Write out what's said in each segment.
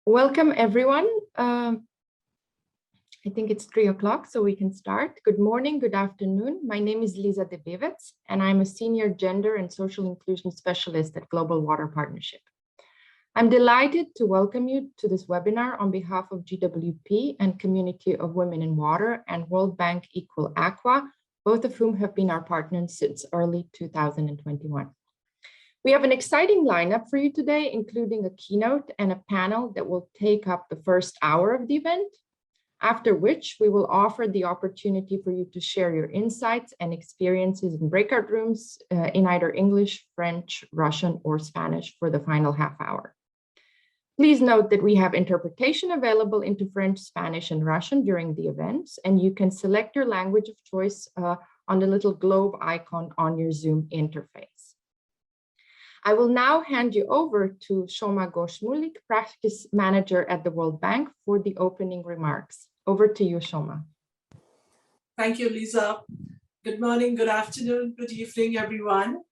Welcome, everyone. I think it's 3 o'clock, so we can start. Good morning, good afternoon. My name is Lisa de Bevets, and I'm a Senior Gender and Social Inclusion Specialist at Global Water Partnership. I'm delighted to welcome you to this webinar on behalf of GWP and Community of Women in Water and World Bank Equal Aqua, both of whom have been our partners since early 2021. We have an exciting lineup for you today, including a keynote and a panel that will take up the first hour of the event, after which we will offer the opportunity for you to share your insights and experiences in breakout rooms in either English, French, Russian, or Spanish for the final half hour. Please note that we have interpretation available into French, Spanish, and Russian during the events, and you can select your language of choice on the little globe icon on your Zoom interface. I will now hand you over to Shoma Goshmulik, Practice Manager at the World Bank, for the opening remarks. Over to you, Shoma. Thank you, Lisa. Good morning, good afternoon, good evening, everyone.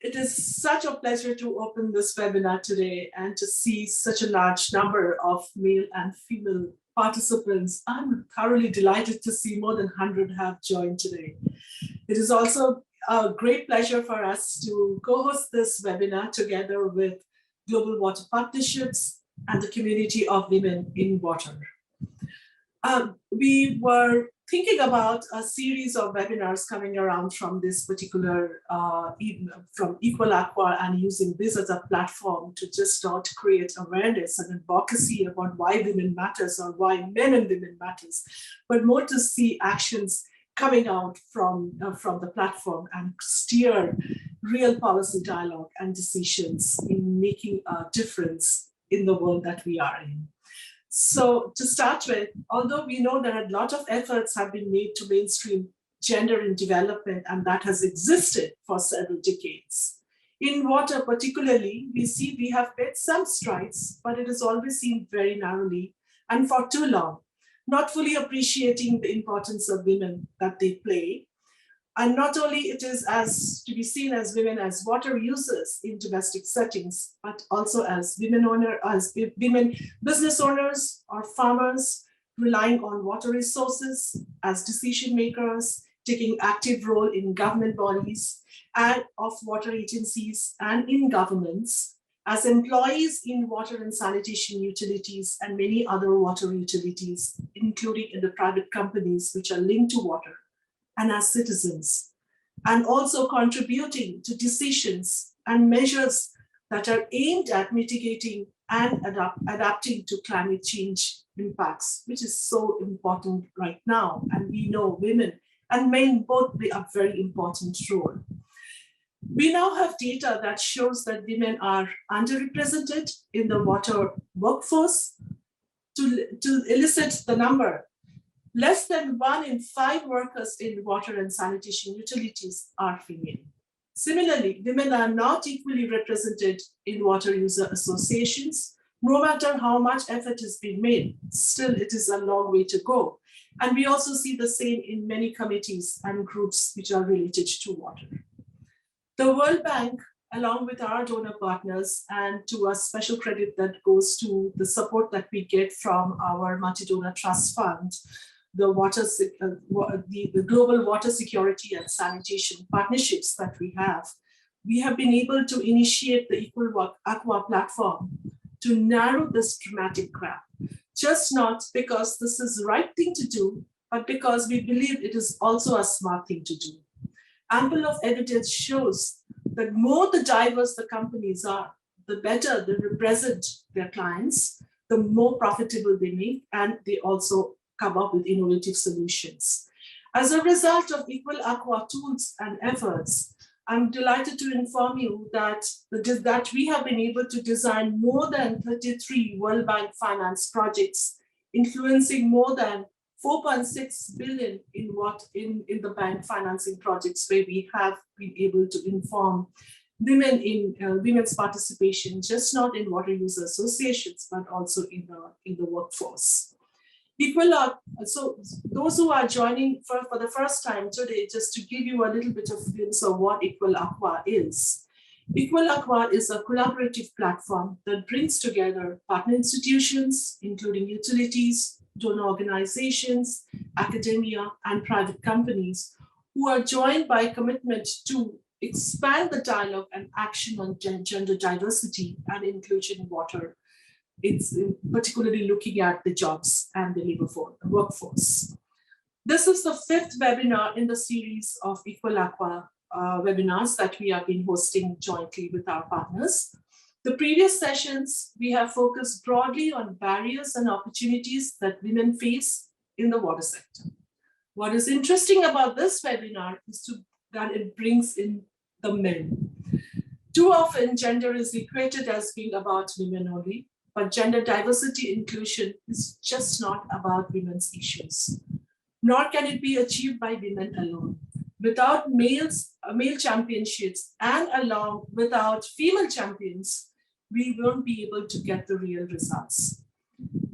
It is such a pleasure to open this webinar today and to see such a large number of male and female participants. I'm thoroughly delighted to see more than 100 have joined today. It is also a great pleasure for us to co-host this webinar together with Global Water Partnerships and the Community of Women in Water. We were thinking about a series of webinars coming around from this particular, from Equal Aqua, and using this as a platform to just not create awareness and advocacy about why women matters or why men and women matters, but more to see actions coming out from the platform and steer real policy dialogue and decisions in making a difference in the world that we are in. So to start with, although we know that a lot of efforts have been made to mainstream gender in development, and that has existed for several decades, in water particularly, we see we have made some strides, but it is always seen very narrowly and for too long, not fully appreciating the importance of women that they play. And not only it is as to be seen as women as water users in domestic settings, but also as women business owners or farmers relying on water resources, as decision makers, taking active role in government bodies and of water agencies and in governments, as employees in water and sanitation utilities and many other water utilities, including in the private companies which are linked to water, and as citizens, and also contributing to decisions and measures that are aimed at mitigating and adapting to climate change impacts, which is so important right now. And we know women and men both play a very important role. We now have data that shows that women are underrepresented in the water workforce. To elicit the number, less than 1 in 5 workers in water and sanitation utilities are female. Similarly, women are not equally represented in water user associations. No matter how much effort is being made, still it is a long way to go. And we also see the same in many committees and groups which are related to water. The World Bank, along with our donor partners, and to a special credit that goes to the support that we get from our multi-donor trust fund, the global water security and sanitation partnerships that we have been able to initiate the Equal Aqua platform to narrow this dramatic gap, just not because this is the right thing to do, but because we believe it is also a smart thing to do. Ample of evidence shows that more the diverse the companies are, the better they represent their clients, the more profitable they make, and they also come up with innovative solutions. As a result of Equal Aqua tools and efforts, I'm delighted to inform you that we have been able to design more than 33 World Bank finance projects, influencing more than 4.6 billion in the bank financing projects, where we have been able to inform women in women's participation, just not in water user associations, but also in the workforce. So those who are joining for the first time today, just to give you a little bit of glimpse of what Equal Aqua is. Equal Aqua is a collaborative platform that brings together partner institutions, including utilities, donor organizations, academia, and private companies, who are joined by a commitment to expand the dialogue and action on gender diversity and inclusion in water. It's particularly looking at the jobs and the labor workforce. This is the fifth webinar in the series of Equal Aqua webinars that we have been hosting jointly with our partners. The previous sessions, we have focused broadly on barriers and opportunities that women face in the water sector. What is interesting about this webinar is that it brings in the men. Too often, gender is equated as being about women only, but gender diversity inclusion is just not about women's issues, nor can it be achieved by women alone. Without male championships and without female champions, we won't be able to get the real results.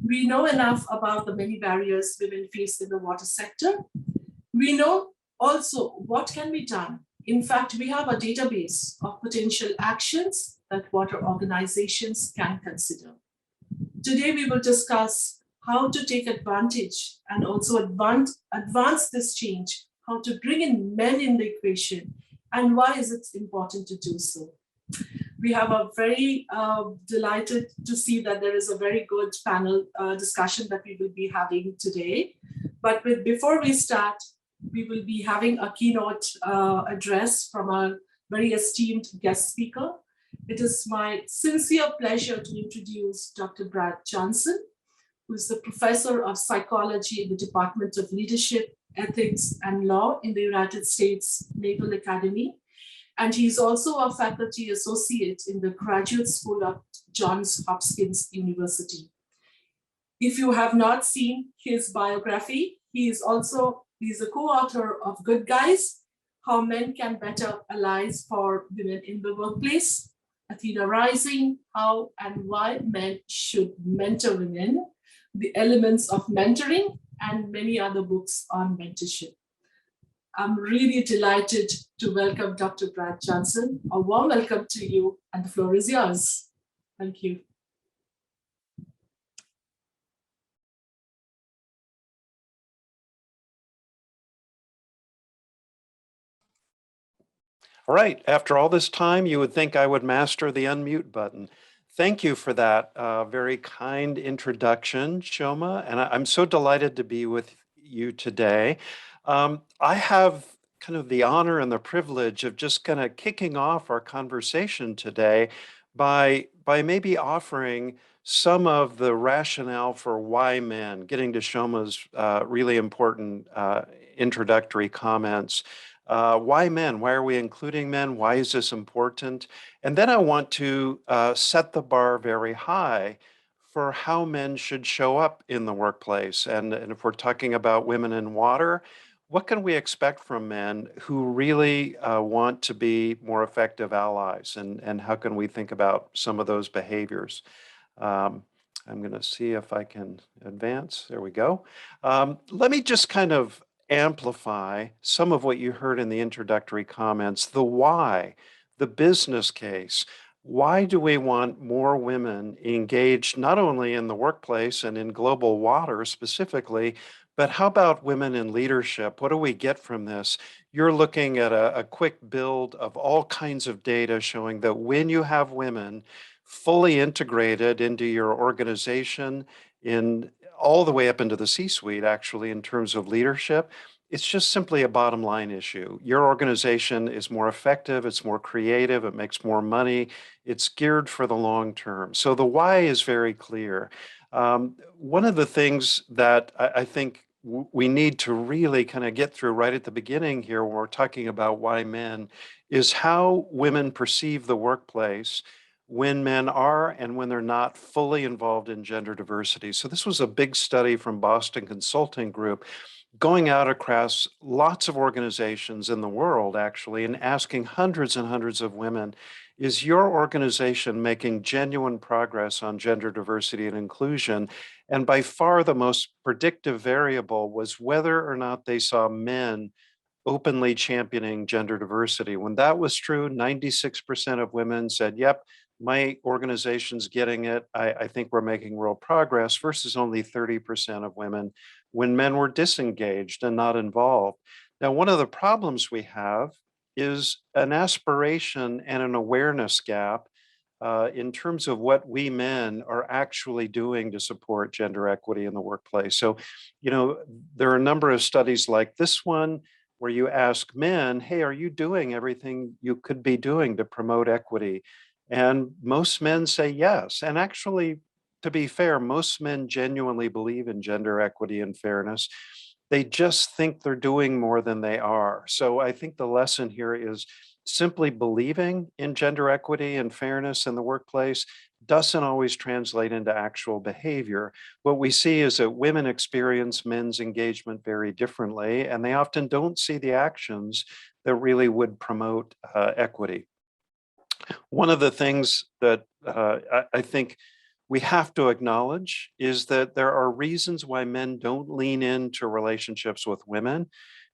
We know enough about the many barriers women face in the water sector. We know also what can be done. In fact, we have a database of potential actions that water organizations can consider. Today, we will discuss how to take advantage and also advance this change, how to bring in men in the equation, and why is it important to do so. We have a very delighted to see that there is a very good panel discussion that we will be having today. But before we start, we will be having a keynote address from a very esteemed guest speaker. It is my sincere pleasure to introduce Dr. Brad Johnson, who is the professor of psychology in the Department of Leadership, Ethics, and Law in the United States Naval Academy. And he's also a faculty associate in the Graduate School of Johns Hopkins University. If you have not seen his biography, he's a co-author of Good Guys, How Men Can Better Allies for Women in the Workplace, Athena Rising, How and Why Men Should Mentor Women, The Elements of Mentoring, and many other books on mentorship. I'm really delighted to welcome Dr. Brad Johnson. A warm welcome to you, and the floor is yours. Thank you. All right, after all this time, you would think I would master the unmute button. Thank you for that very kind introduction, Shoma, and I'm so delighted to be with you today. I have kind of the honor and the privilege of just kind of kicking off our conversation today by maybe offering some of the rationale for why men, getting to Shoma's really important introductory comments. Why men? Why are we including men? Why is this important? And then I want to set the bar very high for how men should show up in the workplace. And if we're talking about women in water, what can we expect from men who really want to be more effective allies? And how can we think about some of those behaviors? I'm going to see if I can advance. There we go. Let me just kind of amplify some of what you heard in the introductory comments, the why, the business case. Why do we want more women engaged not only in the workplace and in global water specifically, but how about women in leadership? What do we get from this? You're looking at a quick build of all kinds of data showing that when you have women fully integrated into your organization, in all the way up into the C-suite, actually, in terms of leadership, it's just simply a bottom line issue. Your organization is more effective, it's more creative, it makes more money, it's geared for the long term. So the why is very clear. One of the things that I think we need to really kind of get through right at the beginning here when we're talking about why men is how women perceive the workplace when men are and when they're not fully involved in gender diversity. So this was a big study from Boston Consulting Group going out across lots of organizations in the world, actually, and asking hundreds and hundreds of women, is your organization making genuine progress on gender diversity and inclusion? And by far the most predictive variable was whether or not they saw men openly championing gender diversity. When that was true, 96% of women said, yep, my organization's getting it. I think we're making real progress, versus only 30% of women when men were disengaged and not involved. Now, one of the problems we have is an aspiration and an awareness gap in terms of what we men are actually doing to support gender equity in the workplace. So, there are a number of studies like this one where you ask men, hey, are you doing everything you could be doing to promote equity? And most men say yes. And actually, to be fair, most men genuinely believe in gender equity and fairness. They just think they're doing more than they are. So I think the lesson here is simply believing in gender equity and fairness in the workplace doesn't always translate into actual behavior. What we see is that women experience men's engagement very differently, and they often don't see the actions that really would promote equity. One of the things that I think we have to acknowledge is that there are reasons why men don't lean into relationships with women.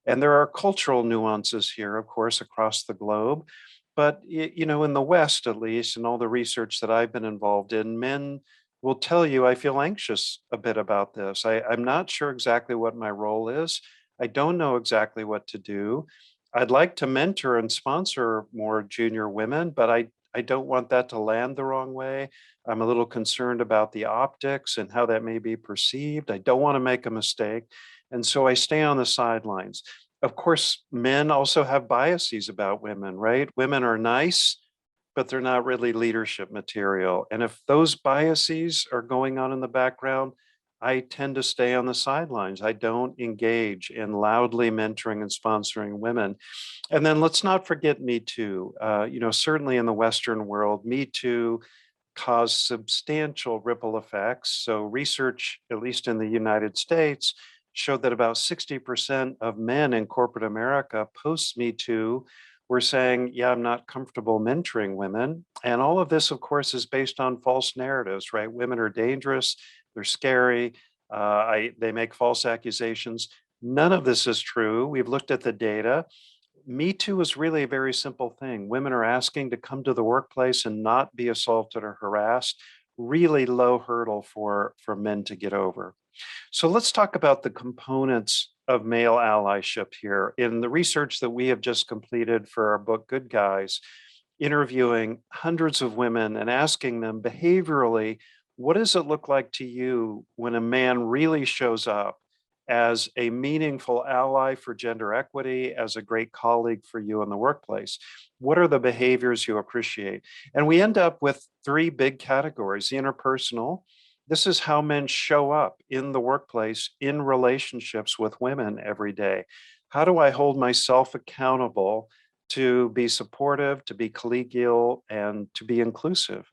And there are cultural nuances here, of course, across the globe. But, in the West, at least, and all the research that I've been involved in, men will tell you, I feel anxious a bit about this. I'm not sure exactly what my role is. I don't know exactly what to do. I'd like to mentor and sponsor more junior women, but I don't want that to land the wrong way. I'm a little concerned about the optics and how that may be perceived. I don't want to make a mistake. And so I stay on the sidelines. Of course, men also have biases about women, right? Women are nice, but they're not really leadership material. And if those biases are going on in the background, I tend to stay on the sidelines. I don't engage in loudly mentoring and sponsoring women. And then let's not forget Me Too. Certainly in the Western world, Me Too caused substantial ripple effects. So research, at least in the United States, showed that about 60% of men in corporate America post Me Too were saying, yeah, I'm not comfortable mentoring women. And all of this, of course, is based on false narratives, right? Women are dangerous, they're scary, they make false accusations. None of this is true. We've looked at the data. Me Too is really a very simple thing. Women are asking to come to the workplace and not be assaulted or harassed. Really low hurdle for men to get over. So let's talk about the components of male allyship here. In the research that we have just completed for our book, Good Guys, interviewing hundreds of women and asking them behaviorally, what does it look like to you when a man really shows up as a meaningful ally for gender equity, as a great colleague for you in the workplace? What are the behaviors you appreciate? And we end up with three big categories. The interpersonal, this is how men show up in the workplace in relationships with women every day. How do I hold myself accountable to be supportive, to be collegial, and to be inclusive?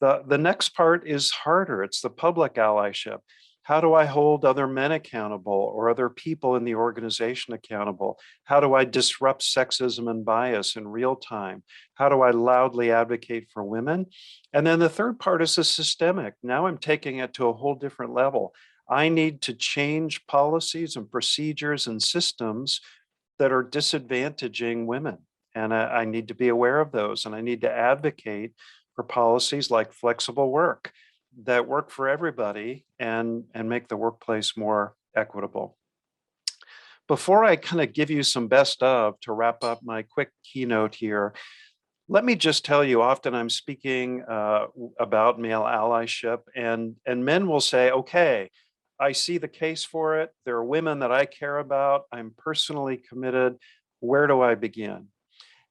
The next part is harder. It's the public allyship. How do I hold other men accountable or other people in the organization accountable? How do I disrupt sexism and bias in real time? How do I loudly advocate for women? And then the third part is the systemic. Now I'm taking it to a whole different level. I need to change policies and procedures and systems that are disadvantaging women. And I need to be aware of those. And I need to advocate for policies like flexible work that work for everybody and make the workplace more equitable. Before I kind of give you some best of to wrap up my quick keynote here, let me just tell you, often I'm speaking about male allyship, and men will say, okay, I see the case for it. There are women that I care about. I'm personally committed. Where do I begin?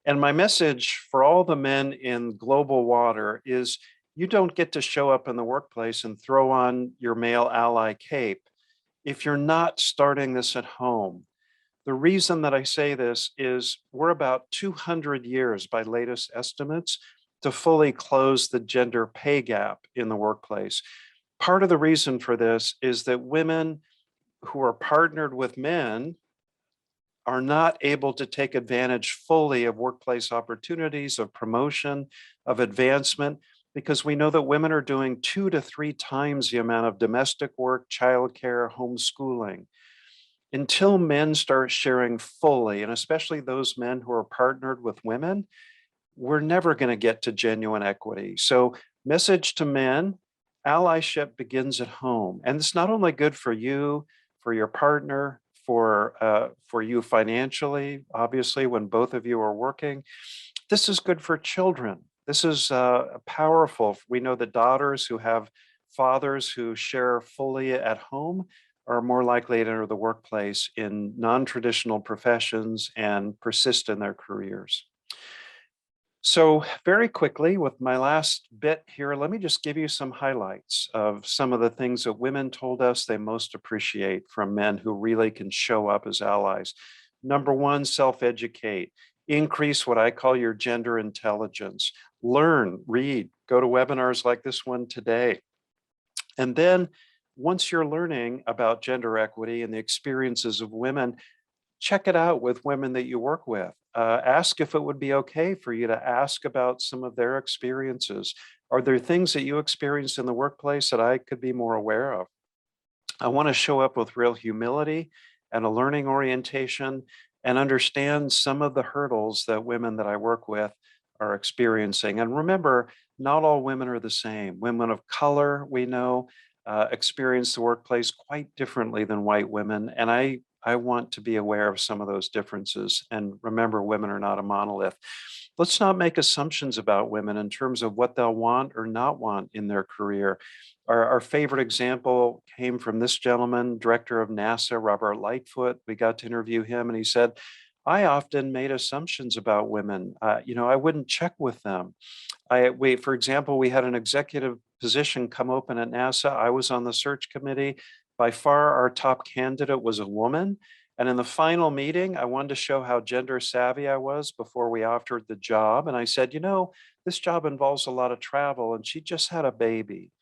And my message for all the men in global water is you don't get to show up in the workplace and throw on your male ally cape if you're not starting this at home. The reason that I say this is we're about 200 years by latest estimates to fully close the gender pay gap in the workplace. Part of the reason for this is that women who are partnered with men are not able to take advantage fully of workplace opportunities, of promotion, of advancement, because we know that women are doing 2 to 3 times the amount of domestic work, childcare, homeschooling. Until men start sharing fully, and especially those men who are partnered with women, we're never going to get to genuine equity. So, message to men, allyship begins at home. And it's not only good for you, for your partner, for you financially, obviously, when both of you are working. This is good for children. This is powerful. We know that daughters who have fathers who share fully at home are more likely to enter the workplace in non-traditional professions and persist in their careers. So very quickly, with my last bit here, let me just give you some highlights of some of the things that women told us they most appreciate from men who really can show up as allies. Number one, self-educate. Increase what I call your gender intelligence. Learn, read, go to webinars like this one today. And then once you're learning about gender equity and the experiences of women, check it out with women that you work with. Ask if it would be okay for you to ask about some of their experiences. Are there things that you experienced in the workplace that I could be more aware of? I want to show up with real humility and a learning orientation and understand some of the hurdles that women that I work with are experiencing. And remember, not all women are the same. Women of color, we know, experience the workplace quite differently than white women. And I want to be aware of some of those differences. And remember, women are not a monolith. Let's not make assumptions about women in terms of what they'll want or not want in their career. Our favorite example came from this gentleman, director of NASA, Robert Lightfoot. We got to interview him, and he said, I often made assumptions about women. I wouldn't check with them. For example, we had an executive position come open at NASA. I was on the search committee. By far, our top candidate was a woman. And in the final meeting, I wanted to show how gender savvy I was before we offered the job. And I said, this job involves a lot of travel, and she just had a baby.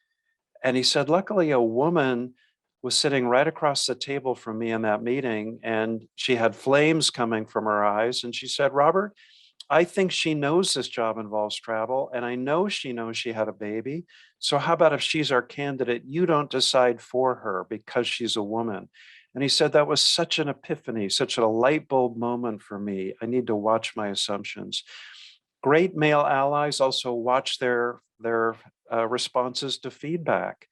And he said, luckily, a woman was sitting right across the table from me in that meeting, and she had flames coming from her eyes. And she said, Robert, I think she knows this job involves travel, and I know she knows she had a baby. So how about if she's our candidate, you don't decide for her because she's a woman? And he said that was such an epiphany, such a light bulb moment for me. I need to watch my assumptions. Great male allies also watch their responses to feedback.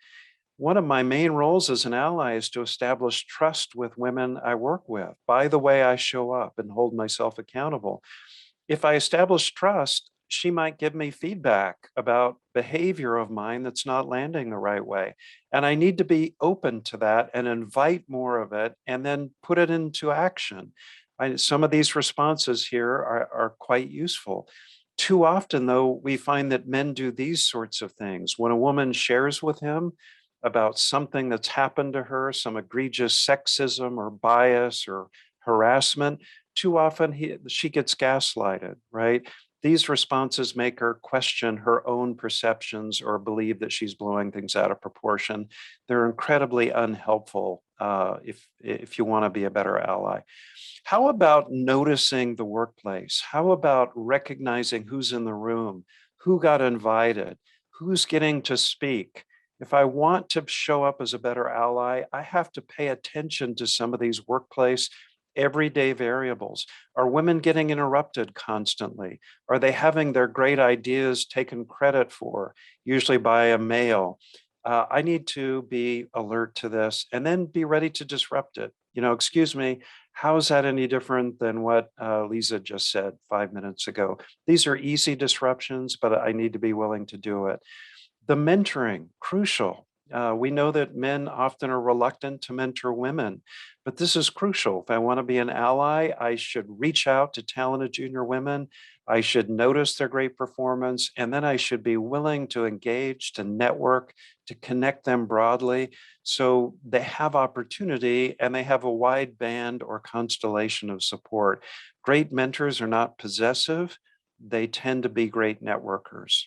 One of my main roles as an ally is to establish trust with women I work with by the way I show up and hold myself accountable. If I establish trust, she might give me feedback about behavior of mine that's not landing the right way. And I need to be open to that and invite more of it and then put it into action. Some of these responses here are quite useful. Too often, though, we find that men do these sorts of things. When a woman shares with him about something that's happened to her, some egregious sexism or bias or harassment, too often she gets gaslighted, right? These responses make her question her own perceptions or believe that she's blowing things out of proportion. They're incredibly unhelpful if you want to be a better ally. How about noticing the workplace? How about recognizing who's in the room, who got invited, who's getting to speak? If I want to show up as a better ally, I have to pay attention to some of these workplace everyday variables. Are women getting interrupted constantly? Are they having their great ideas taken credit for, usually by a male? I need to be alert to this and then be ready to disrupt it. Excuse me, how is that any different than what Lisa just said 5 minutes ago? These are easy disruptions, but I need to be willing to do it. The mentoring, crucial. We know that men often are reluctant to mentor women, but this is crucial. If I want to be an ally, I should reach out to talented junior women. I should notice their great performance, and then I should be willing to engage, to network, to connect them broadly so they have opportunity and they have a wide band or constellation of support. Great mentors are not possessive. They tend to be great networkers.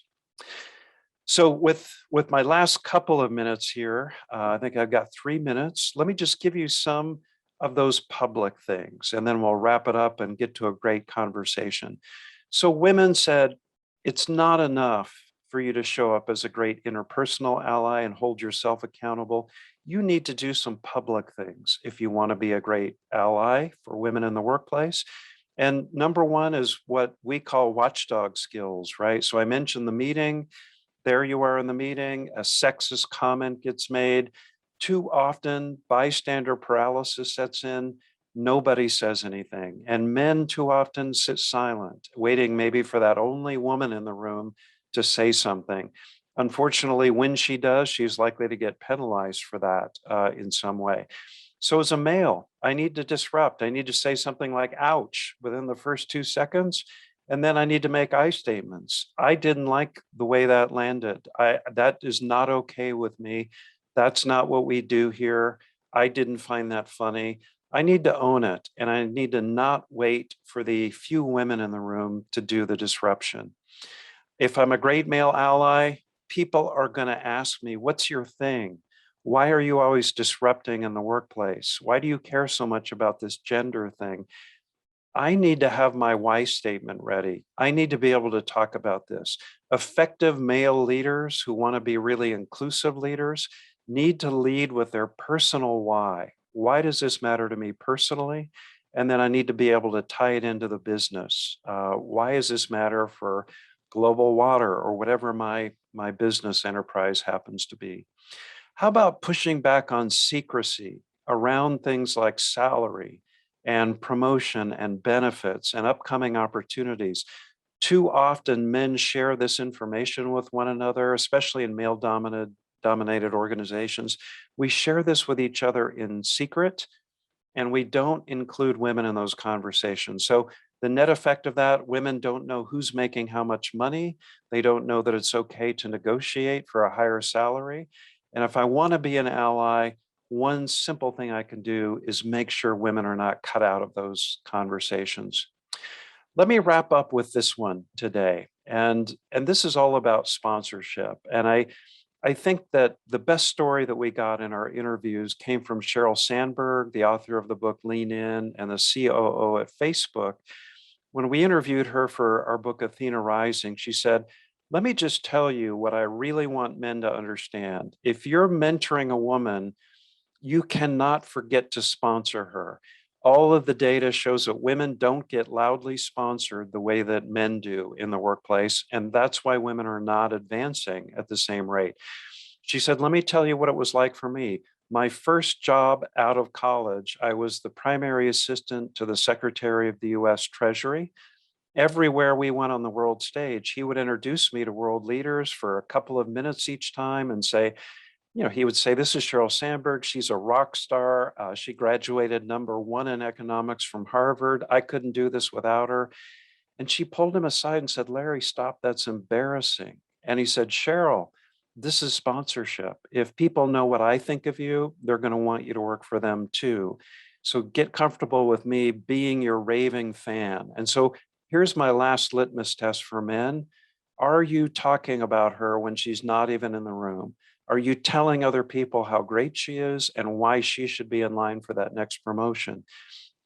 So with my last couple of minutes here, I think I've got 3 minutes. Let me just give you some of those public things, and then we'll wrap it up and get to a great conversation. So women said, it's not enough for you to show up as a great interpersonal ally and hold yourself accountable. you need to do some public things if you want to be a great ally for women in the workplace. And number one is what we call watchdog skills, right? So I mentioned the meeting. There you are in the meeting, a sexist comment gets made. Too often, bystander paralysis sets in. Nobody says anything. And men too often sit silent, waiting maybe for that only woman in the room to say something. Unfortunately, when she does, she's likely to get penalized for that in some way. So as a male, I need to disrupt. I need to say something like, ouch, within the first 2 seconds. And then I need to make I statements. I didn't like the way that landed. That is not okay with me. That's not what we do here. I didn't find that funny. I need to own it. And I need to not wait for the few women in the room to do the disruption. If I'm a great male ally, people are going to ask me, what's your thing? Why are you always disrupting in the workplace? Why do you care so much about this gender thing? I need to have my why statement ready. I need to be able to talk about this. Effective male leaders who want to be really inclusive leaders need to lead with their personal why. Why does this matter to me personally? And then I need to be able to tie it into the business. Why does this matter for global water or whatever my business enterprise happens to be? How about pushing back on secrecy around things like salary and promotion and benefits and upcoming opportunities? Too often men share this information with one another, especially in male dominated organizations. We share this with each other in secret, and we don't include women in those conversations. So the net effect of that, women don't know who's making how much money. They don't know that it's okay to negotiate for a higher salary. And if I want to be an ally, one simple thing I can do is make sure women are not cut out of those conversations. Let me wrap up with this one today. And this is all about sponsorship. And I think that the best story that we got in our interviews came from Sheryl Sandberg, the author of the book Lean In and the COO at Facebook. When we interviewed her for our book Athena Rising, she said, let me just tell you what I really want men to understand. If you're mentoring a woman, you cannot forget to sponsor her. All of the data shows that women don't get loudly sponsored the way that men do in the workplace. And that's why women are not advancing at the same rate. She said, let me tell you what it was like for me. My first job out of college, I was the primary assistant to the Secretary of the US Treasury. Everywhere we went on the world stage, he would introduce me to world leaders for a couple of minutes each time and say, he would say, this is Sheryl Sandberg. She's a rock star. She graduated #1 in economics from Harvard. I couldn't do this without her. And she pulled him aside and said, Larry, stop. That's embarrassing. And he said, Sheryl, this is sponsorship. If people know what I think of you, they're going to want you to work for them too. So get comfortable with me being your raving fan. And so here's my last litmus test for men. Are you talking about her when she's not even in the room? Are you telling other people how great she is and why she should be in line for that next promotion?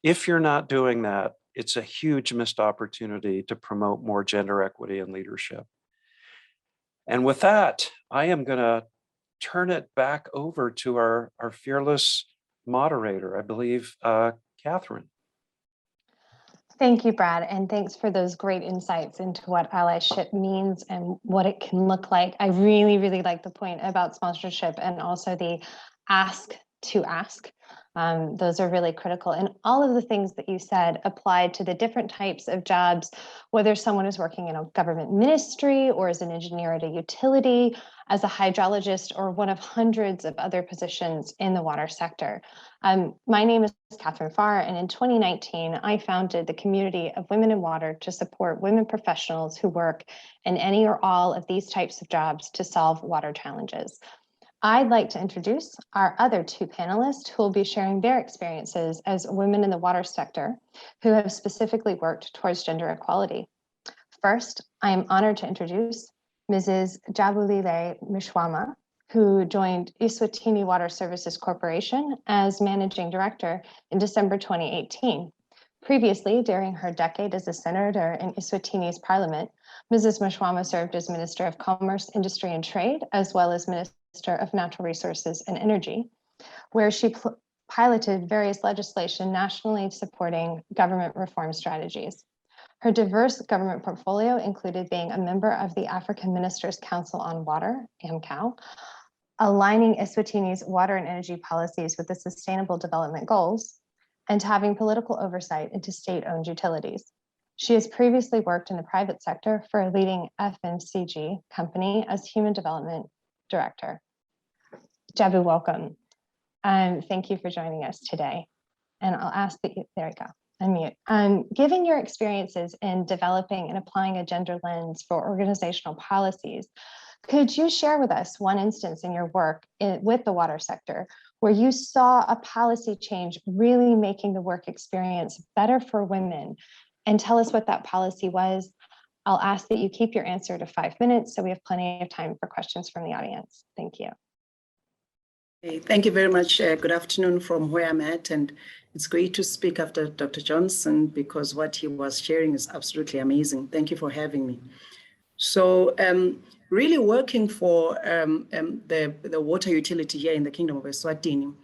If you're not doing that, it's a huge missed opportunity to promote more gender equity in leadership. And with that, I am going to turn it back over to our fearless moderator, I believe, Catherine. Thank you, Brad, and thanks for those great insights into what allyship means and what it can look like. I really, really like the point about sponsorship and also the ask to ask. Those are really critical. And all of the things that you said apply to the different types of jobs, whether someone is working in a government ministry or as an engineer at a utility, as a hydrologist, or one of hundreds of other positions in the water sector. My name is Catherine Farr, and in 2019, I founded the Community of Women in Water to support women professionals who work in any or all of these types of jobs to solve water challenges. I'd like to introduce our other two panelists who will be sharing their experiences as women in the water sector who have specifically worked towards gender equality. First, I am honored to introduce Mrs. Jabulile Mishwama, who joined Eswatini Water Services Corporation as Managing Director in December 2018. Previously, during her decade as a senator in Eswatini's parliament, Mrs. Mishwama served as Minister of Commerce, Industry and Trade, as well as Minister of Natural Resources and Energy. where she piloted various legislation nationally supporting government reform strategies. Her diverse government portfolio included being a member of the African Ministers' Council on Water, AMCOW, aligning Eswatini's water and energy policies with the Sustainable Development Goals, and having political oversight into state-owned utilities. She has previously worked in the private sector for a leading FMCG company as Human Development Director. Jabu, welcome. Thank you for joining us today. And I'll ask that you, there we go, unmute. Given your experiences in developing and applying a gender lens for organizational policies, could you share with us one instance in your work with the water sector where you saw a policy change really making the work experience better for women? And tell us what that policy was. I'll ask that you keep your answer to 5 minutes so we have plenty of time for questions from the audience. Thank you. Thank you very much. Good afternoon from where I'm at. And it's great to speak after Dr. Johnson because what he was sharing is absolutely amazing. Thank you for having me. So really working for the water utility here in the Kingdom of Eswatini,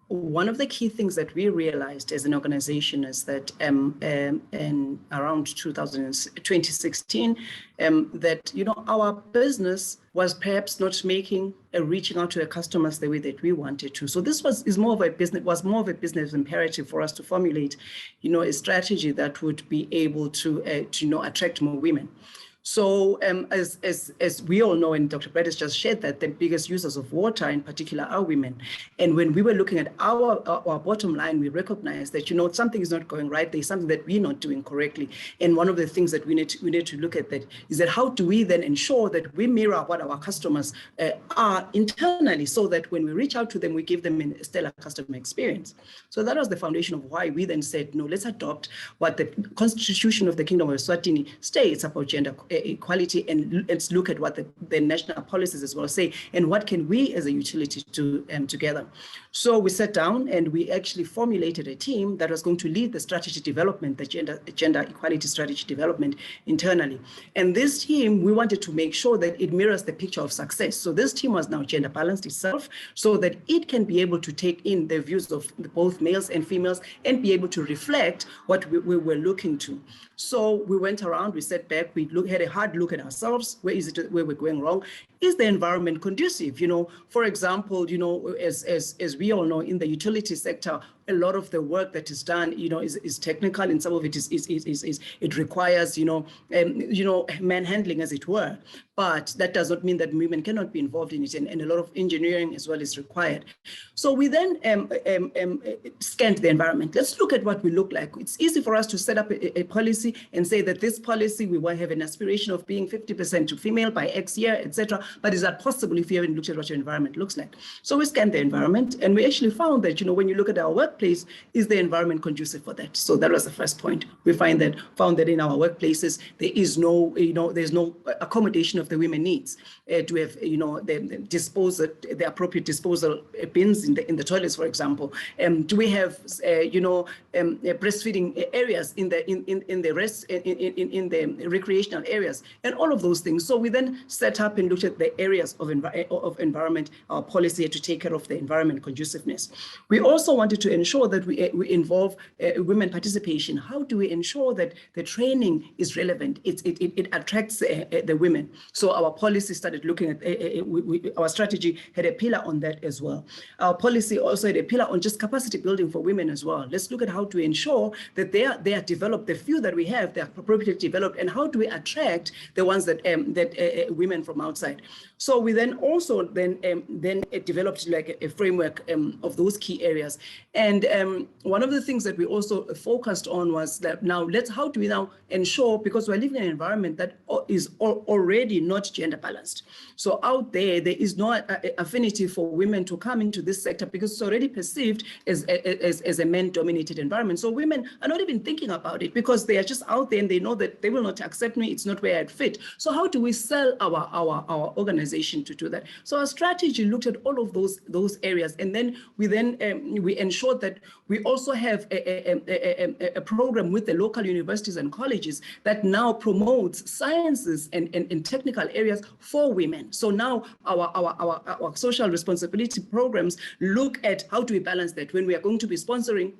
one of the key things that we realized as an organization is that in around 2016, that our business was perhaps not reaching out to the customers the way that we wanted to. So this was more of a business imperative for us to formulate, a strategy that would be able to attract more women. So as we all know, and Dr. Brett has just shared that the biggest users of water in particular are women. And when we were looking at our bottom line, we recognized that, something is not going right. There's something that we're not doing correctly. And one of the things that we need to look at that is that how do we then ensure that we mirror what our customers are internally so that when we reach out to them, we give them a stellar customer experience. So that was the foundation of why we then said, no, let's adopt what the Constitution of the Kingdom of Eswatini states about gender equality, and let's look at what the national policies as well say, and what can we as a utility do together. So we sat down and we actually formulated a team that was going to lead the strategy development, the gender equality strategy development internally. And this team, we wanted to make sure that it mirrors the picture of success. So this team was now gender balanced itself so that it can be able to take in the views of both males and females and be able to reflect what we were looking to. So we went around, we sat back, we had a hard look at ourselves. Where we're going wrong? Is the environment conducive? For example, as we all know, in the utility sector, a lot of the work that is done, is technical, and some of it it requires, manhandling, as it were. But that does not mean that women cannot be involved in it, and a lot of engineering as well is required. So we then scanned the environment. Let's look at what we look like. It's easy for us to set up a policy and say that this policy, we want to have an aspiration of being 50% to female by X year, etc. But is that possible if you haven't looked at what your environment looks like? So we scanned the environment, and we actually found that, when you look at our workplace, is the environment conducive for that? So that was the first point. We found that in our workplaces, there is no, there's no accommodation of the women needs to have, the appropriate disposal bins in the toilets, for example. Do we have, breastfeeding areas in the recreational areas, and all of those things? So we then set up and looked at the areas of environment, our policy to take care of the environment conduciveness. We also wanted to ensure that we involve women participation. How do we ensure that the training is relevant? It attracts the women. So our policy started looking at, our strategy had a pillar on that as well. Our policy also had a pillar on just capacity building for women as well. Let's look at how to ensure that they are developed, the few that we have, they are appropriately developed, and how do we attract the ones that women from outside. So we then also developed like a framework of those key areas. And one of the things that we also focused on was that now how do we now ensure, because we're living in an environment that is already not gender balanced. So out there is no affinity for women to come into this sector because it's already perceived as a men-dominated environment. So women are not even thinking about it because they are just out there and they know that they will not accept me. It's not where I'd fit. So how do we sell our organization to do that. So our strategy looked at all of those areas, and then we ensured that we also have a program with the local universities and colleges that now promotes sciences and technical areas for women. So now our social responsibility programs look at how do we balance that when we are going to be sponsoring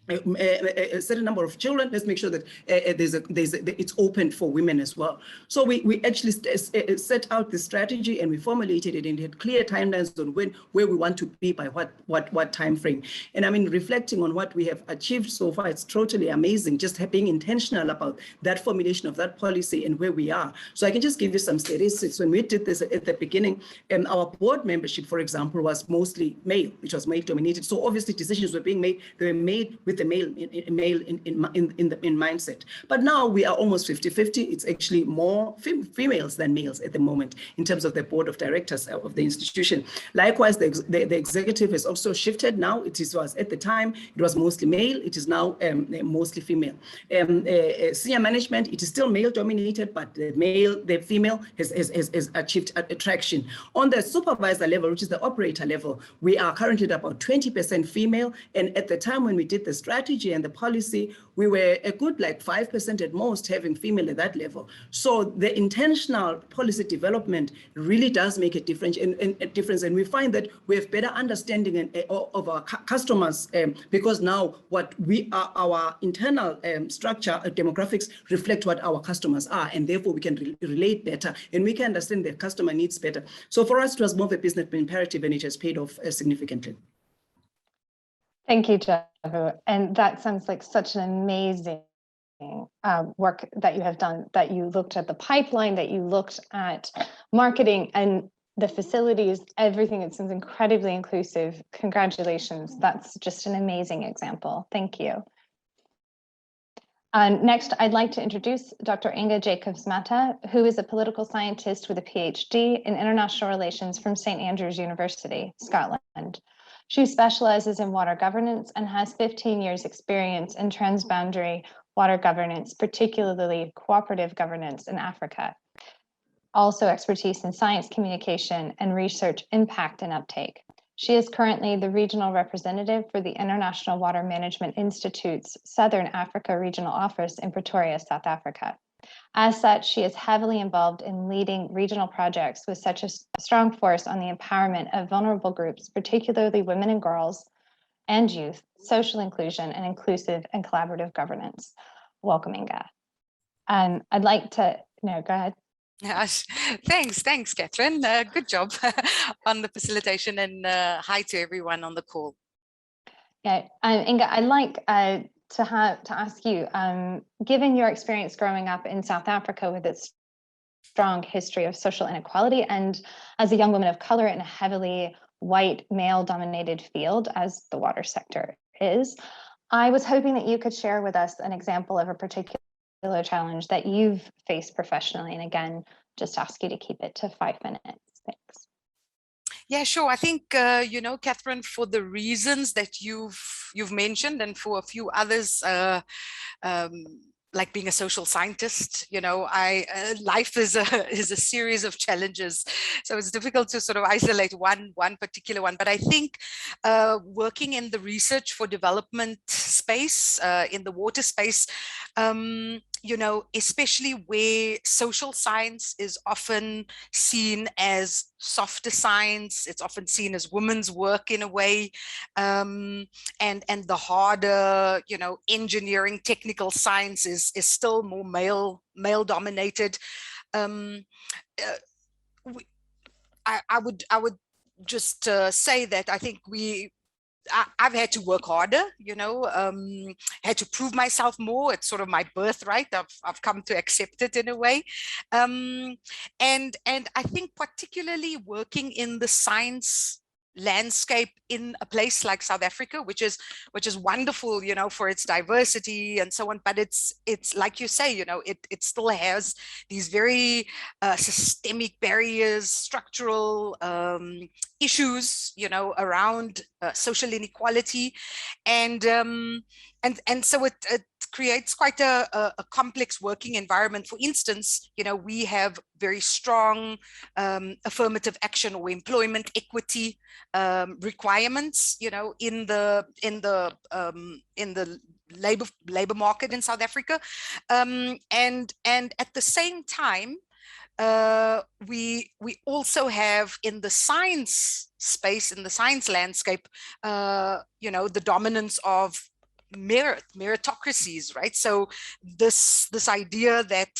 a certain number of children. Let's make sure that it's open for women as well. So we actually set out the strategy, and we formulated it, and had clear timelines on where we want to be by what time frame. And I mean, reflecting on what we have achieved so far, it's totally amazing. Just being intentional about that formulation of that policy and where we are. So I can just give you some statistics. When we did this at the beginning, our board membership, for example, was mostly male. It was male dominated. So obviously decisions were being made. They were made with the male in mindset. But now we are almost 50-50. It's actually more females than males at the moment in terms of the board of directors of the institution. Likewise, the executive has also shifted now. Was at the time, it was mostly male. It is now mostly female. Senior management, it is still male dominated, but the female has achieved attraction. On the supervisor level, which is the operator level, we are currently at about 20% female. And at the time when we did the strategy and the policy, we were a good like 5% at most having female at that level. So the intentional policy development really does make a difference. And we find that we have better understanding of our customers because now our internal structure demographics reflect what our customers are, and therefore we can relate better and we can understand the customer needs better. So for us, it was more of a business imperative, and it has paid off significantly. Thank you, Jabu. And that sounds like such an amazing work that you have done, that you looked at the pipeline, that you looked at marketing and the facilities, everything. It seems incredibly inclusive. Congratulations. That's just an amazing example. Thank you. Next, I'd like to introduce Dr. Inga Jacobs-Mata, who is a political scientist with a PhD in international relations from St. Andrews University, Scotland. She specializes in water governance and has 15 years experience in transboundary water governance, particularly cooperative governance in Africa. Also expertise in science communication and research impact and uptake. She is currently the regional representative for the International Water Management Institute's Southern Africa Regional Office in Pretoria, South Africa. As such, she is heavily involved in leading regional projects with such a strong force on the empowerment of vulnerable groups, particularly women and girls and youth, social inclusion, and inclusive and collaborative governance. Welcome, Inga. I'd like to, no, go ahead. Yes, thanks, Catherine. Good job on the facilitation, and hi to everyone on the call. Yeah, Inga, I'd like to ask you, given your experience growing up in South Africa with its strong history of social inequality, and as a young woman of color in a heavily white male-dominated field as the water sector is, I was hoping that you could share with us an example of a particular challenge that you've faced professionally. And again, just ask you to keep it to 5 minutes. Thanks. Yeah, sure. I think, you know, Catherine, for the reasons that you've mentioned, and for a few others, like being a social scientist, you know, life is a series of challenges. So it's difficult to sort of isolate one particular one. But I think working in the research for development space, in the water space, you know, especially where social science is often seen as softer science, it's often seen as women's work in a way, and the harder, you know, engineering, technical science is still more male dominated. I would just say that I think I've had to work harder, you know, had to prove myself more. It's sort of my birthright. I've come to accept it in a way. And I think particularly working in the science landscape in a place like South Africa, which is wonderful, you know, for its diversity and so on, but it's like you say, you know, it still has these very systemic barriers, structural issues, you know, around social inequality, and so it creates quite a complex working environment. For instance, we have very strong affirmative action or employment equity requirements, in the labor market in South Africa, and at the same time, we also have in the science space, in the science landscape, the dominance of meritocracies, right? So this idea that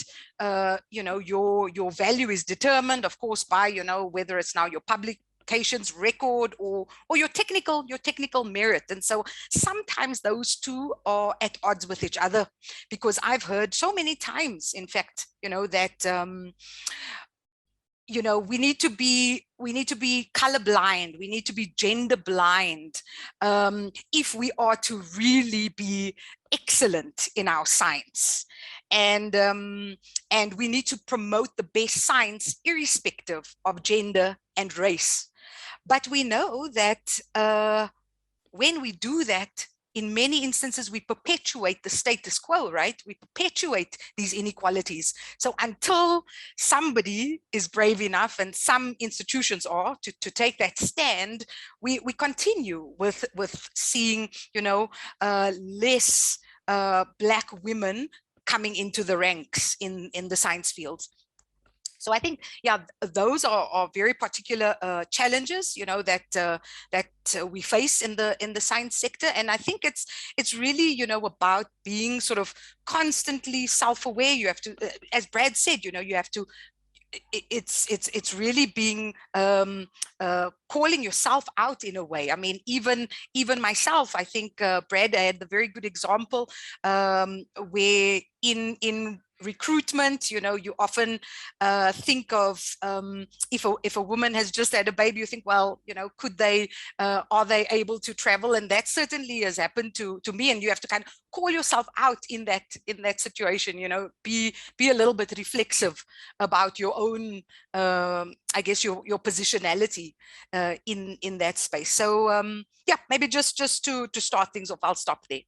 your value is determined, of course, by whether it's now your publications record or your technical merit. And so sometimes those two are at odds with each other, because I've heard so many times, in fact, that we need to be colorblind, we need to be gender blind, if we are to really be excellent in our science, and we need to promote the best science irrespective of gender and race. But we know that when we do that, in many instances, we perpetuate the status quo, right? We perpetuate these inequalities. So until somebody is brave enough, and some institutions are, to take that stand, we continue with seeing, less Black women coming into the ranks in the science fields. So I think, yeah, those are very particular challenges, that we face in the science sector. And I think it's really, about being sort of constantly self-aware. You have to, as Brad said, you have to. It's really being calling yourself out in a way. I mean, even myself, I think Brad had the very good example where in recruitment, you often think of if a woman has just had a baby, you think, well, could they are they able to travel? And that certainly has happened to me. And you have to kind of call yourself out in that situation, be a little bit reflexive about your own I guess your positionality in that space. So yeah, maybe just to start things off, I'll stop there.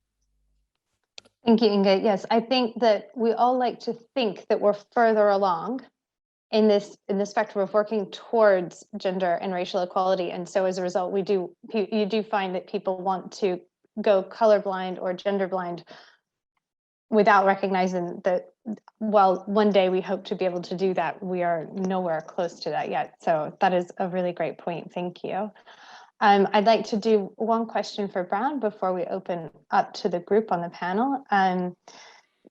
Thank you, Inga. Yes, I think that we all like to think that we're further along in the spectrum of working towards gender and racial equality, and so as a result, you do find that people want to go colorblind or gender blind without recognizing that, well, one day we hope to be able to do that. We are nowhere close to that yet. So that is a really great point. Thank you. I'd like to do one question for Brad before we open up to the group on the panel.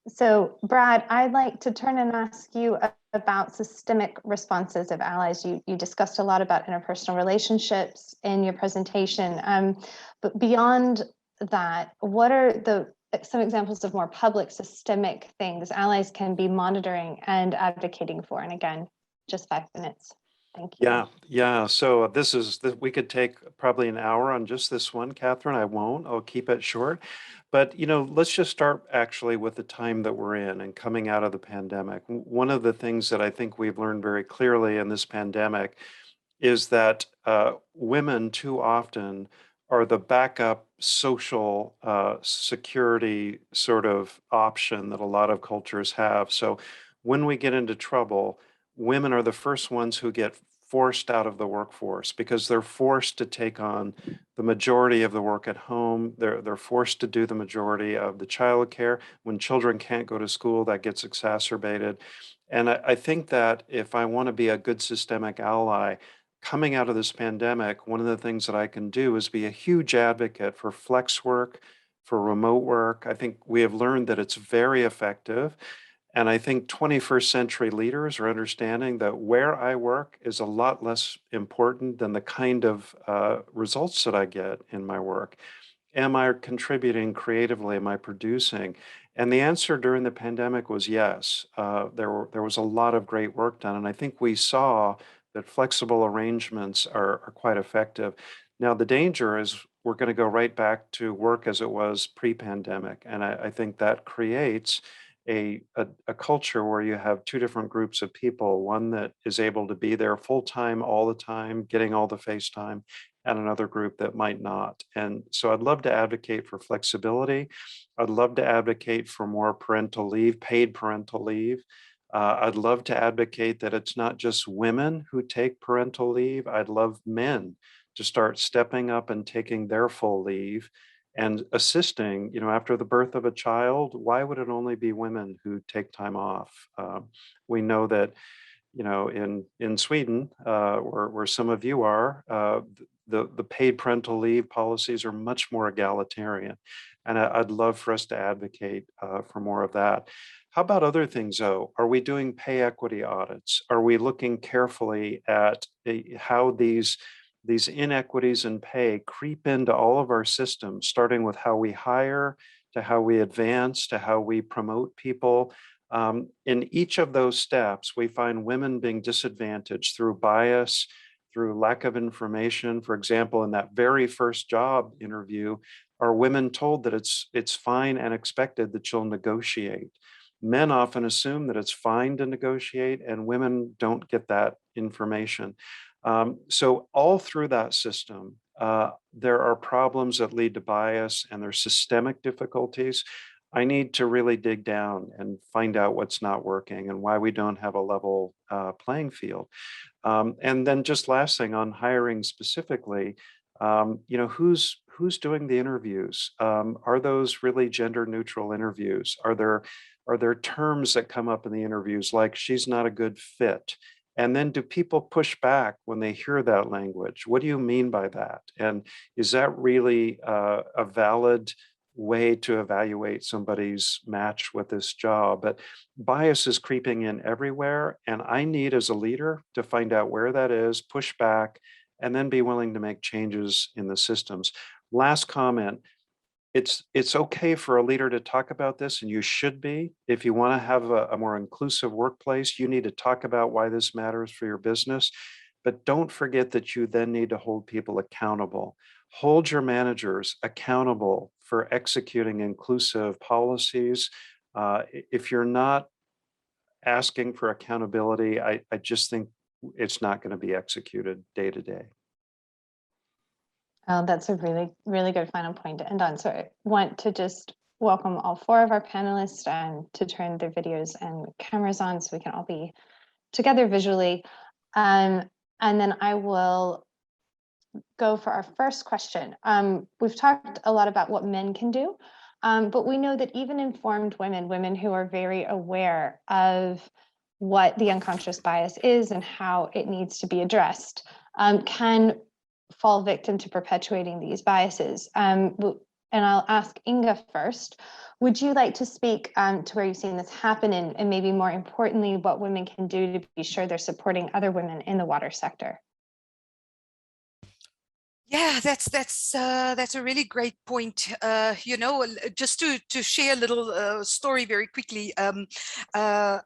So Brad, I'd like to turn and ask you about systemic responses of allies. You discussed a lot about interpersonal relationships in your presentation, but beyond that, what are some examples of more public systemic things allies can be monitoring and advocating for? And again, just 5 minutes. Thank you. Yeah. So we could take probably an hour on just this one, Catherine. I won't. I'll keep it short. But let's just start actually with the time that we're in and coming out of the pandemic. One of the things that I think we've learned very clearly in this pandemic is that women too often are the backup social security sort of option that a lot of cultures have. So when we get into trouble, women are the first ones who get forced out of the workforce because they're forced to take on the majority of the work at home. They're forced to do the majority of the childcare. When children can't go to school, that gets exacerbated. And I think that if I want to be a good systemic ally, coming out of this pandemic, one of the things that I can do is be a huge advocate for flex work, for remote work. I think we have learned that it's very effective. And I think 21st century leaders are understanding that where I work is a lot less important than the kind of results that I get in my work. Am I contributing creatively? Am I producing? And the answer during the pandemic was yes. There was a lot of great work done. And I think we saw that flexible arrangements are quite effective. Now, the danger is we're going to go right back to work as it was pre-pandemic. And I think that creates a culture where you have two different groups of people, one that is able to be there full time all the time, getting all the face time, and another group that might not. And so I'd love to advocate for flexibility. I'd love to advocate for more parental leave, paid parental leave. I'd love to advocate that it's not just women who take parental leave. I'd love men to start stepping up and taking their full leave and assisting, after the birth of a child. Why would it only be women who take time off? We know that, in Sweden, where some of you are, the paid parental leave policies are much more egalitarian. And I'd love for us to advocate for more of that. How about other things, though? Are we doing pay equity audits? Are we looking carefully at how these inequities in pay creep into all of our systems, starting with how we hire, to how we advance, to how we promote people? In each of those steps, we find women being disadvantaged through bias, through lack of information. For example, in that very first job interview, are women told that it's fine and expected that you'll negotiate? Men often assume that it's fine to negotiate, and women don't get that information. So all through that system, there are problems that lead to bias, and there's systemic difficulties. I need to really dig down and find out what's not working and why we don't have a level playing field. And then just last thing on hiring specifically, who's doing the interviews? Are those really gender neutral interviews? Are there terms that come up in the interviews like she's not a good fit? And then do people push back when they hear that language? What do you mean by that? And is that really a valid way to evaluate somebody's match with this job? But bias is creeping in everywhere. And I need, as a leader, to find out where that is, push back, and then be willing to make changes in the systems. Last comment. It's okay for a leader to talk about this, and you should be. If you want to have a more inclusive workplace, you need to talk about why this matters for your business. But don't forget that you then need to hold people accountable. Hold your managers accountable for executing inclusive policies. If you're not asking for accountability, I just think it's not going to be executed day to day. That's a really, really good final point to end on. So I want to just welcome all four of our panelists and to turn their videos and cameras on so we can all be together visually. And then I will go for our first question. We've talked a lot about what men can do, but we know that even informed women who are very aware of what the unconscious bias is and how it needs to be addressed, can fall victim to perpetuating these biases. And I'll ask Inga first. Would you like to speak to where you've seen this happen, and maybe more importantly, what women can do to be sure they're supporting other women in the water sector? Yeah, that's a really great point. Just to share a little story very quickly. I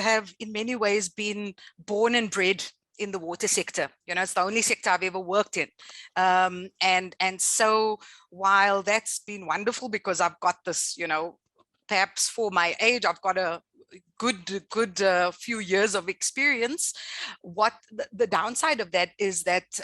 have in many ways been born and bred in the water sector. It's the only sector I've ever worked in. And so while that's been wonderful because I've got this, perhaps for my age, I've got a good few years of experience. What the downside of that is that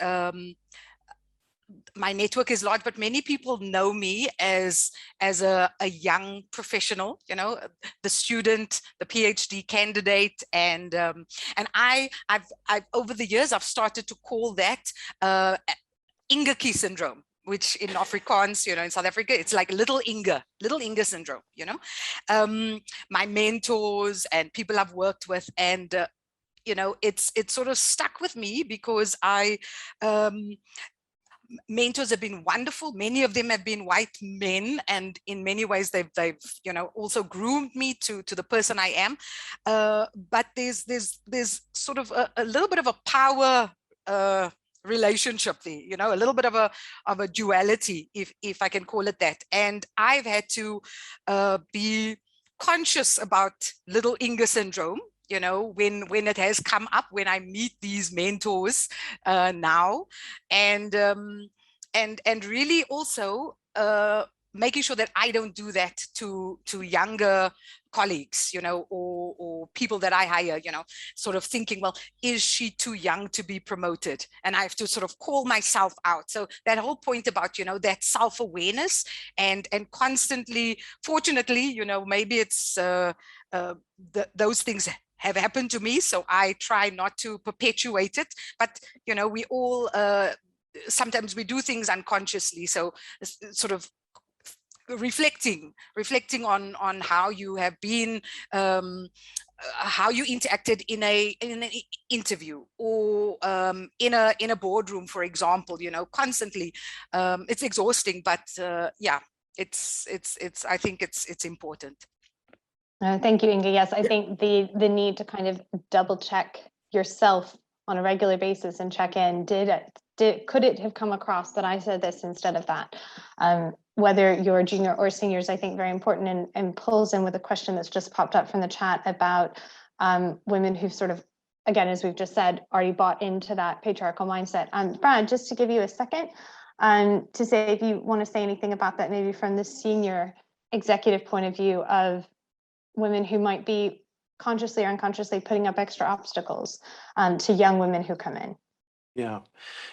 my network is large, but many people know me as a young professional, the student, the PhD candidate, and I've over the years I've started to call that Inga syndrome, which in Afrikaans, in South Africa, it's like little Inga syndrome. My mentors and people I've worked with, and it's sort of stuck with me because mentors have been wonderful. Many of them have been white men, and in many ways they've also groomed me to the person I am. But there's sort of a little bit of a power relationship there, a little bit of a duality, if I can call it that. And I've had to be conscious about little Inga syndrome, when it has come up, when I meet these mentors now, and really also making sure that I don't do that to younger colleagues, you know, or people that I hire, you know, sort of thinking, well, is she too young to be promoted? And I have to sort of call myself out. So that whole point about, you know, that self-awareness and constantly, fortunately, you know, maybe it's those things have happened to me, so I try not to perpetuate it. But, you know, we all, sometimes we do things unconsciously. So sort of reflecting on how you have been, how you interacted in an interview, or in a boardroom, for example, you know, constantly. It's exhausting, but yeah, it's I think it's important. Thank you, Inga. Yes, I think the need to kind of double check yourself on a regular basis and check in, could it have come across that I said this instead of that? Whether you're junior or seniors, I think very important, and pulls in with a question that's just popped up from the chat about women who've sort of, again, as we've just said, already bought into that patriarchal mindset. Brad, just to give you a second to say if you want to say anything about that, maybe from the senior executive point of view of women who might be consciously or unconsciously putting up extra obstacles to young women who come in.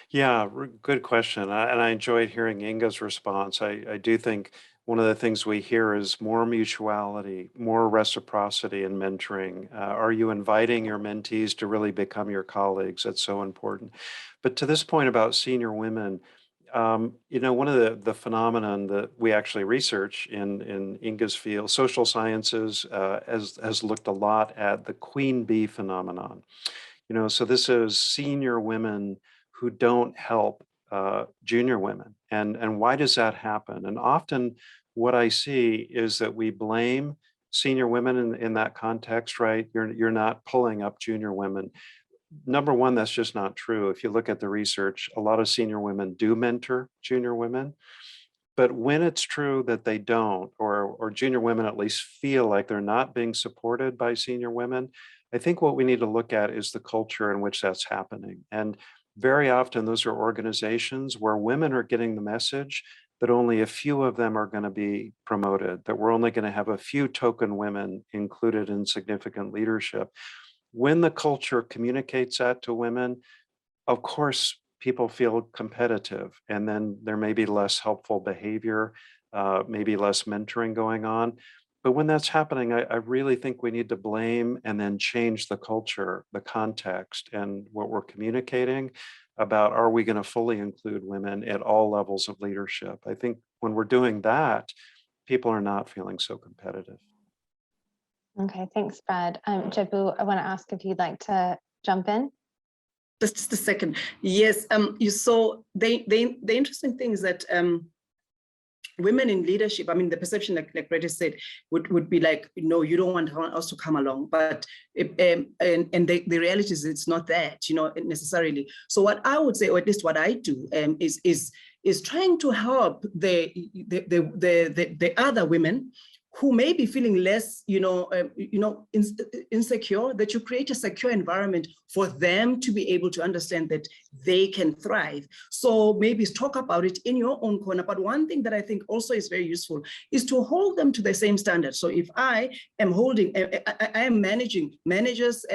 Yeah, good question. And I enjoyed hearing Inga's response. I do think one of the things we hear is more mutuality, more reciprocity in mentoring. Are you inviting your mentees to really become your colleagues? That's so important. But to this point about senior women, you know, one of the phenomenon that we actually research in Inga's field, social sciences, has looked a lot at the queen bee phenomenon. You know, so this is senior women who don't help junior women. And why does that happen? And often what I see is that we blame senior women in that context, right? You're not pulling up junior women. Number one, that's just not true. If you look at the research, a lot of senior women do mentor junior women. But when it's true that they don't, or junior women at least feel like they're not being supported by senior women, I think what we need to look at is the culture in which that's happening. And very often those are organizations where women are getting the message that only a few of them are going to be promoted, that we're only going to have a few token women included in significant leadership. When the culture communicates that to women, of course, people feel competitive, and then there may be less helpful behavior, maybe less mentoring going on. But when that's happening, I really think we need to blame and then change the culture, the context, and what we're communicating about, are we going to fully include women at all levels of leadership? I think when we're doing that, people are not feeling so competitive. Okay, thanks, Brad. Jabu, I want to ask if you'd like to jump in. Just a second. Yes, you saw the interesting thing is that women in leadership, I mean, the perception, like Brady said, would be like, no, you don't want us to come along. But the reality is it's not that, you know, necessarily. So what I would say, or at least what I do, is trying to help the other women who may be feeling less, insecure, that you create a secure environment for them to be able to understand that they can thrive. So maybe talk about it in your own corner. But one thing that I think also is very useful is to hold them to the same standard. So if I am managing managers,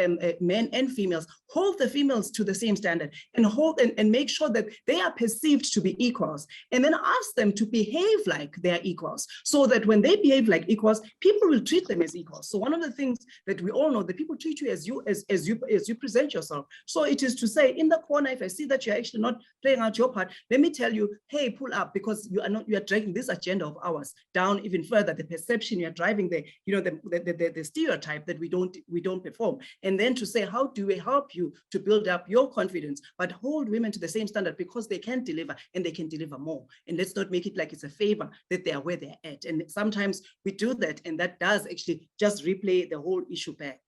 men and females, hold the females to the same standard and hold and make sure that they are perceived to be equals, and then ask them to behave like they're equals, so that when they behave like equals, people will treat them as equals. So one of the things that we all know, that people treat you as you present yourself. So it is to say, in the corner, if I see that you're actually not playing out your part, let me tell you, hey, pull up, because you are dragging this agenda of ours down even further. The perception you're driving, the stereotype that we don't perform, and then to say, how do we help you to build up your confidence, but hold women to the same standard, because they can deliver and they can deliver more. And let's not make it like it's a favor that they are where they're at. And sometimes we do that, and that does actually just replay the whole issue back.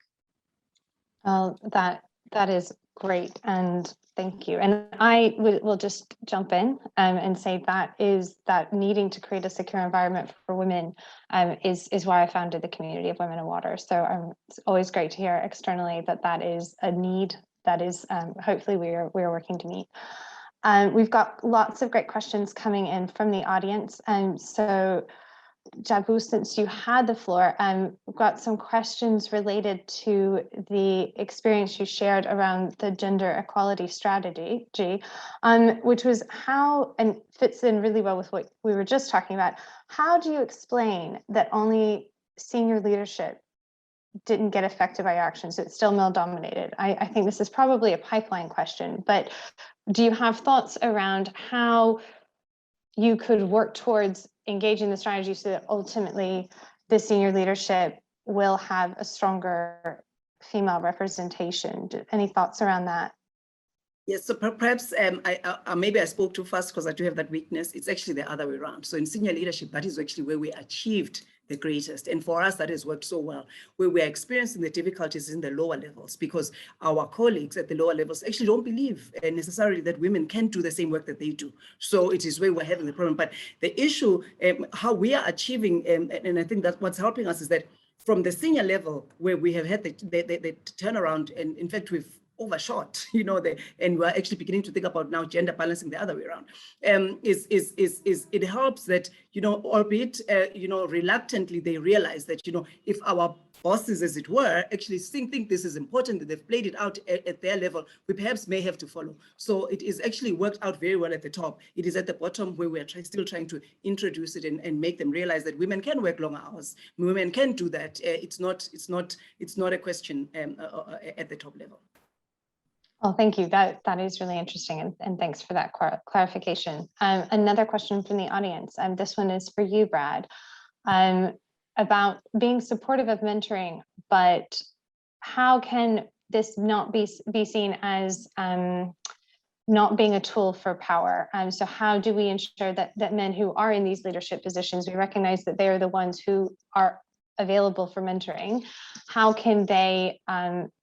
That is great, and thank you. And I will just jump in and say that needing to create a secure environment for women is why I founded the community of Women in Water. So it's always great to hear externally that is a need that is hopefully we are working to meet. We've got lots of great questions coming in from the audience. So Jabu, since you had the floor, we've got some questions related to the experience you shared around the gender equality strategy, which was how, and fits in really well with what we were just talking about, how do you explain that only senior leadership didn't get affected by your actions? It's still male dominated. I think this is probably a pipeline question, but do you have thoughts around how you could work towards engaging the strategy so that ultimately the senior leadership will have a stronger female representation? Any thoughts around that? Yes, so perhaps maybe I spoke too fast because I do have that weakness. It's actually the other way around. So in senior leadership, that is actually where we achieved the greatest. And for us, that has worked so well. Where we're experiencing the difficulties in the lower levels because our colleagues at the lower levels actually don't believe necessarily that women can do the same work that they do. So it is where we're having the problem. But the issue, how we are achieving, and I think that what's helping us is that from the senior level where we have had the turnaround, and in fact, we've overshot, and we're actually beginning to think about now gender balancing the other way around. It helps that, albeit, reluctantly they realize that, if our bosses, as it were, actually think this is important, that they've played it out at their level, we perhaps may have to follow. So it is actually worked out very well at the top. It is at the bottom where we're still trying to introduce it and make them realize that women can work longer hours. Women can do that. It's not a question at the top level. Well, thank you. That is really interesting, and thanks for that clarification. Another question from the audience, and this one is for you, Brad, about being supportive of mentoring, but how can this not be seen as not being a tool for power? So how do we ensure that men who are in these leadership positions, we recognize that they are the ones who are available for mentoring? How can they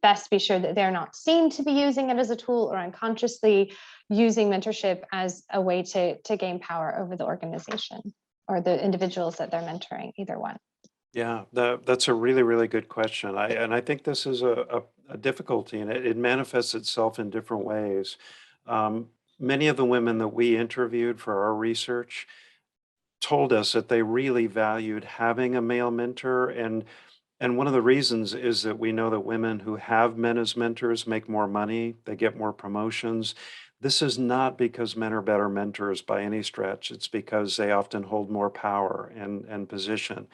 best be sure that they're not seen to be using it as a tool or unconsciously using mentorship as a way to gain power over the organization or the individuals that they're mentoring, either one? Yeah, that's a really, really good question. I think this is a difficulty, and it manifests itself in different ways. Many of the women that we interviewed for our research told us that they really valued having a male mentor, and one of the reasons is that we know that women who have men as mentors make more money, they get more promotions. This is not because men are better mentors by any stretch. It's because they often hold more power and position.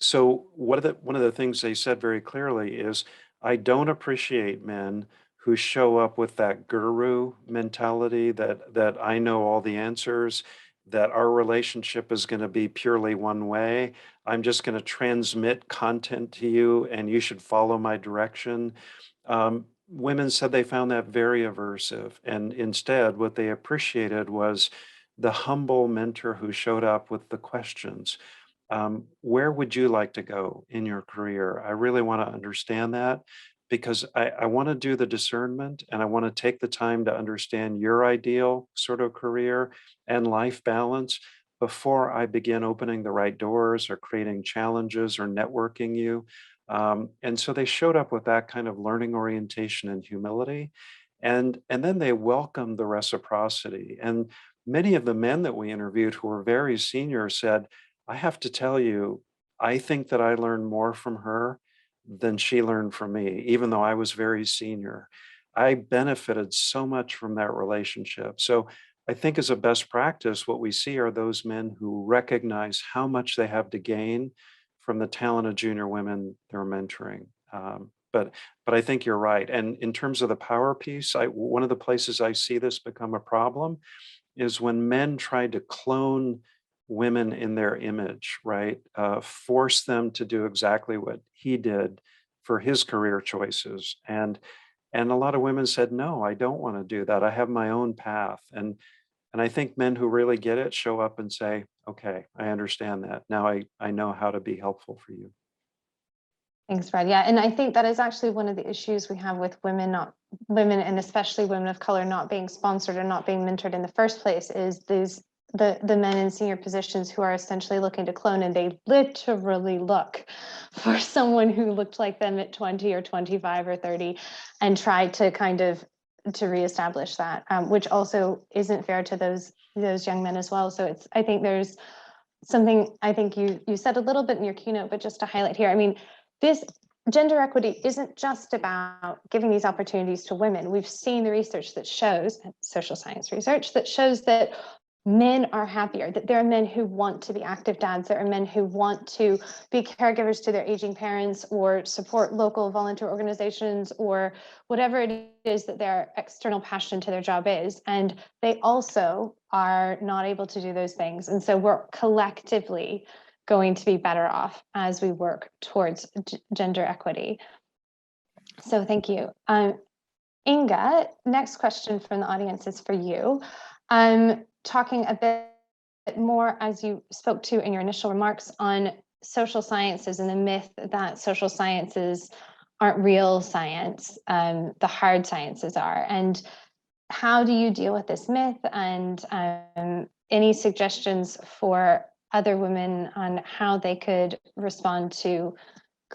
So one of the things they said very clearly is, I don't appreciate men who show up with that guru mentality that I know all the answers, that our relationship is going to be purely one way. I'm just going to transmit content to you and you should follow my direction. Women said they found that very aversive. And instead, what they appreciated was the humble mentor who showed up with the questions. Where would you like to go in your career? I really want to understand that, because I want to do the discernment and I want to take the time to understand your ideal sort of career and life balance before I begin opening the right doors or creating challenges or networking you. And so they showed up with that kind of learning orientation and humility. And then they welcomed the reciprocity. And many of the men that we interviewed who were very senior said, I have to tell you, I think that I learned more from her than she learned from me, even though I was very senior. I benefited so much from that relationship. So I think as a best practice, what we see are those men who recognize how much they have to gain from the talented junior women they're mentoring. But I think you're right. And in terms of the power piece, one of the places I see this become a problem is when men try to clone women in their image, right? Force them to do exactly what he did for his career choices. And a lot of women said, no, I don't want to do that. I have my own path. And I think men who really get it show up and say, okay, I understand that. Now I know how to be helpful for you. Thanks, Brad. Yeah, and I think that is actually one of the issues we have with women and especially women of color not being sponsored or not being mentored in the first place, is the men in senior positions who are essentially looking to clone, and they literally look for someone who looked like them at 20 or 25 or 30 and try to kind of reestablish that, which also isn't fair to those young men as well. So I think there's something, I think you said a little bit in your keynote, but just to highlight here, I mean, this gender equity isn't just about giving these opportunities to women. We've seen the research that shows, social science research, that shows that men are happier, that there are men who want to be active dads, there are men who want to be caregivers to their aging parents or support local volunteer organizations or whatever it is that their external passion to their job is. And they also are not able to do those things. And so we're collectively going to be better off as we work towards gender equity. So thank you. Inga, next question from the audience is for you. Talking a bit more, as you spoke to in your initial remarks, on social sciences and the myth that social sciences aren't real science, the hard sciences are. And how do you deal with this myth, and any suggestions for other women on how they could respond to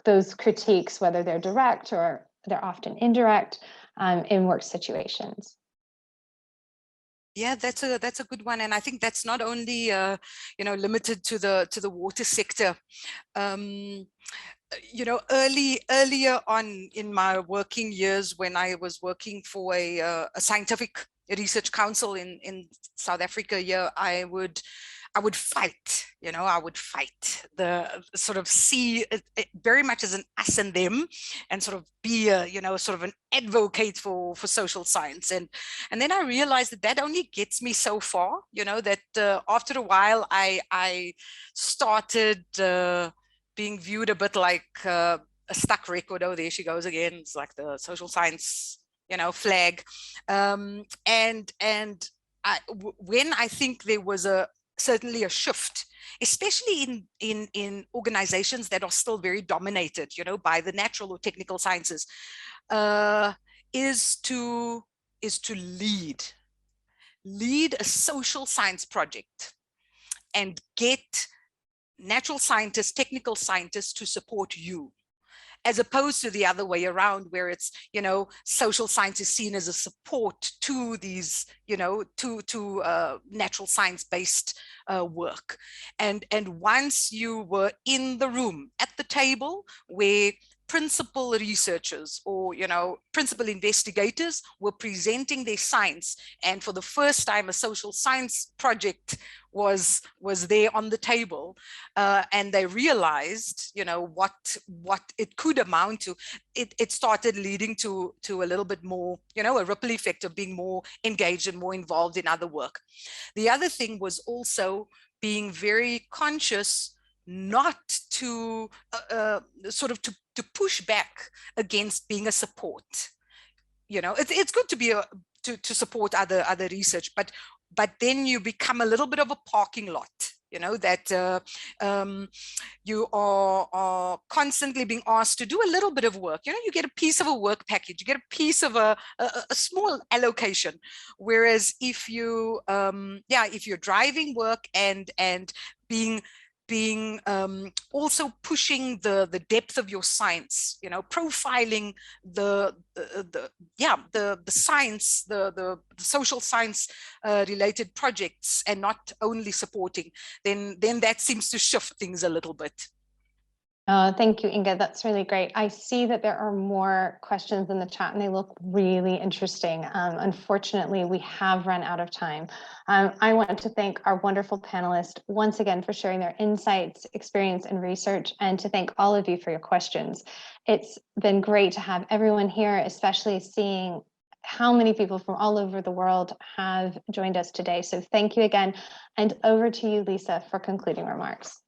those critiques, whether they're direct or they're often indirect, in work situations? Yeah, that's a good one, and I think that's not only limited to the water sector. Earlier on in my working years, when I was working for a scientific research council in South Africa, I would fight, I would fight the sort of see it very much as an us and them, and sort of be sort of an advocate for social science. And then I realized that only gets me so far, that after a while I started being viewed a bit like a stuck record. Oh, there she goes again. It's like the social science, flag. When I think there was certainly a shift, especially in organizations that are still very dominated, by the natural or technical sciences, is to lead a social science project and get natural scientists, technical scientists to support you, as opposed to the other way around, where it's, social science is seen as a support to these, to natural science-based work. And once you were in the room at the table where principal researchers or principal investigators were presenting their science, and for the first time a social science project was there on the table, and they realized what it could amount to, it started leading to a little bit more, a ripple effect of being more engaged and more involved in other work. The other thing was also being very conscious not to to push back against being a support. It's good to be to support other research, but then you become a little bit of a parking lot, that you are constantly being asked to do a little bit of work. You get a piece of a work package, you get a piece of a small allocation. Whereas if you, if you're driving work and being also pushing the depth of your science, profiling the science, the social science related projects, and not only supporting, then that seems to shift things a little bit. Thank you, Inga. That's really great. I see that there are more questions in the chat and they look really interesting. Unfortunately, we have run out of time. I want to thank our wonderful panelists once again for sharing their insights, experience, and research, and to thank all of you for your questions. It's been great to have everyone here, especially seeing how many people from all over the world have joined us today. So thank you again. And over to you, Lisa, for concluding remarks.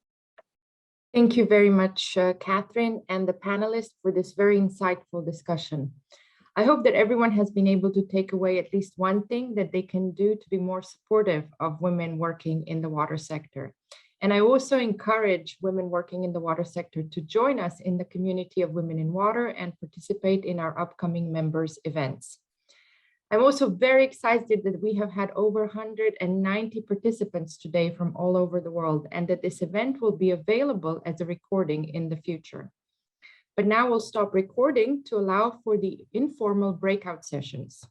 Thank you very much, Catherine, and the panelists for this very insightful discussion. I hope that everyone has been able to take away at least one thing that they can do to be more supportive of women working in the water sector. And I also encourage women working in the water sector to join us in the community of Women in Water and participate in our upcoming members events. I'm also very excited that we have had over 190 participants today from all over the world, and that this event will be available as a recording in the future. But now we'll stop recording to allow for the informal breakout sessions.